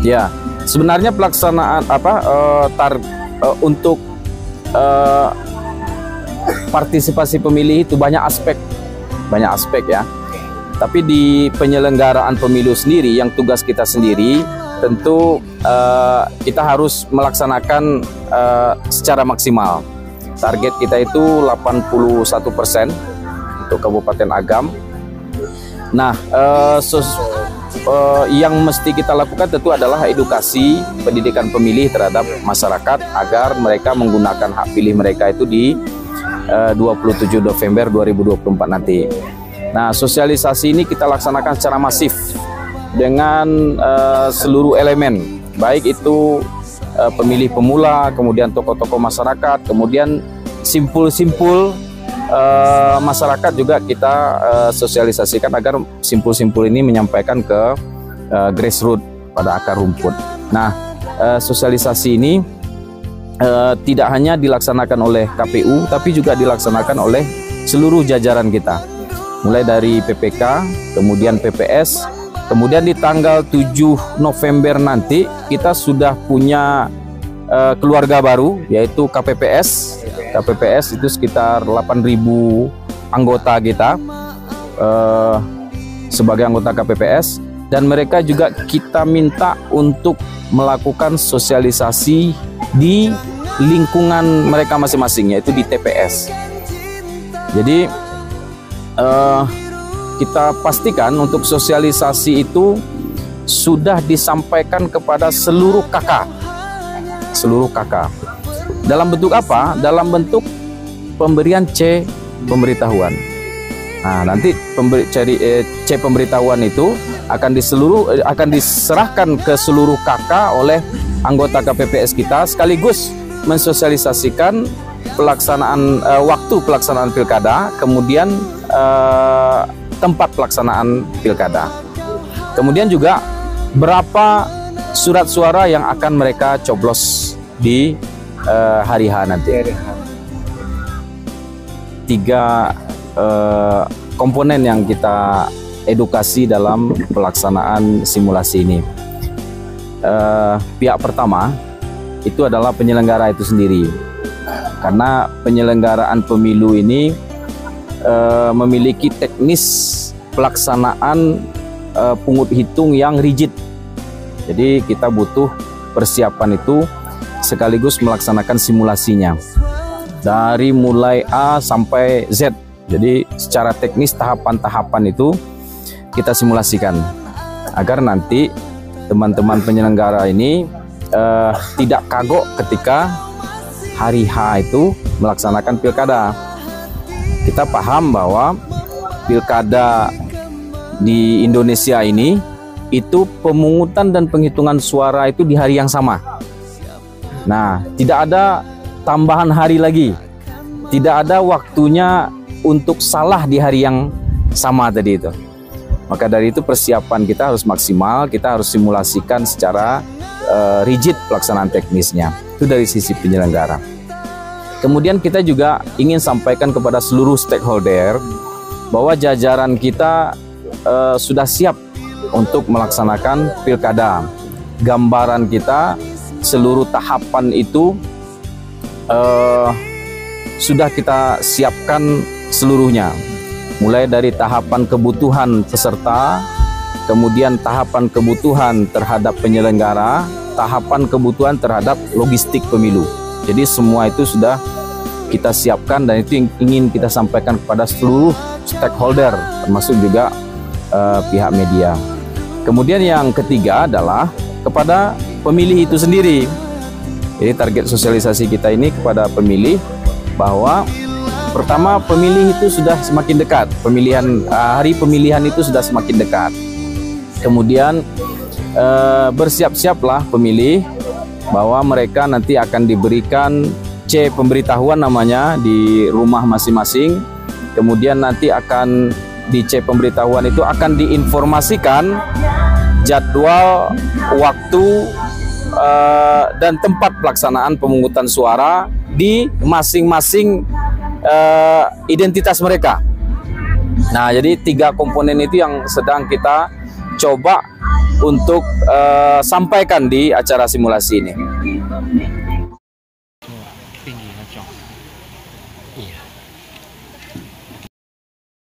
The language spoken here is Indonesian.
Ya, sebenarnya pelaksanaan untuk partisipasi pemilih itu banyak aspek ya. Tapi di penyelenggaraan pemilu sendiri, yang tugas kita sendiri, tentu kita harus melaksanakan secara maksimal. Target kita itu 81% untuk Kabupaten Agam. Nah, yang mesti kita lakukan tentu adalah edukasi pendidikan pemilih terhadap masyarakat agar mereka menggunakan hak pilih mereka itu di 27 November 2024 nanti. Nah, sosialisasi ini kita laksanakan secara masif dengan seluruh elemen, baik itu pemilih pemula, kemudian tokoh-tokoh masyarakat, kemudian simpul-simpul masyarakat juga kita sosialisasikan agar simpul-simpul ini menyampaikan ke grassroots pada akar rumput. Nah, sosialisasi ini tidak hanya dilaksanakan oleh KPU, tapi juga dilaksanakan oleh seluruh jajaran kita. Mulai dari PPK, kemudian PPS, kemudian di tanggal 7 November nanti kita sudah punya keluarga baru, yaitu KPPS. KPPS itu sekitar 8.000 anggota kita sebagai anggota KPPS, dan mereka juga kita minta untuk melakukan sosialisasi di lingkungan mereka masing-masing, yaitu di TPS. Jadi kita pastikan untuk sosialisasi itu sudah disampaikan kepada seluruh kakak. Dalam bentuk apa? Dalam bentuk pemberian C pemberitahuan. Nah, nanti C pemberitahuan itu akan diserahkan ke seluruh kakak oleh anggota KPPS kita, sekaligus mensosialisasikan waktu pelaksanaan pilkada, kemudian tempat pelaksanaan pilkada, kemudian juga berapa surat suara yang akan mereka coblos di hari H nanti. 3 komponen yang kita edukasi dalam pelaksanaan simulasi ini. Pihak pertama itu adalah penyelenggara itu sendiri, karena penyelenggaraan pemilu ini memiliki teknis pelaksanaan pungut hitung yang rigid. Jadi kita butuh persiapan itu sekaligus melaksanakan simulasinya dari mulai A sampai Z. Jadi secara teknis tahapan-tahapan itu kita simulasikan agar nanti teman-teman penyelenggara ini tidak kagok ketika hari H itu melaksanakan pilkada. Kita paham bahwa pilkada di Indonesia ini itu pemungutan dan penghitungan suara itu di hari yang sama. Nah, tidak ada tambahan hari lagi, tidak ada waktunya untuk salah di hari yang sama tadi itu. Maka dari itu persiapan kita harus maksimal, kita harus simulasikan secara rigid pelaksanaan teknisnya. Itu dari sisi penyelenggara. Kemudian kita juga ingin sampaikan kepada seluruh stakeholder bahwa jajaran kita sudah siap untuk melaksanakan pilkada. Gambaran kita seluruh tahapan itu sudah kita siapkan seluruhnya, mulai dari tahapan kebutuhan peserta, kemudian tahapan kebutuhan terhadap penyelenggara, tahapan kebutuhan terhadap logistik pemilu. Jadi semua itu sudah kita siapkan, dan itu ingin kita sampaikan kepada seluruh stakeholder, termasuk juga pihak media. Kemudian yang ketiga adalah kepada pemilih itu sendiri. Jadi target sosialisasi kita ini kepada pemilih, bahwa pertama, pemilih itu sudah semakin dekat, hari pemilihan itu sudah semakin dekat. Kemudian bersiap-siaplah pemilih bahwa mereka nanti akan diberikan C pemberitahuan namanya di rumah masing-masing. Kemudian nanti akan di C pemberitahuan itu akan diinformasikan jadwal, waktu, dan tempat pelaksanaan pemungutan suara di masing-masing identitas mereka. Nah, jadi 3 komponen itu yang sedang kita coba untuk sampaikan di acara simulasi ini.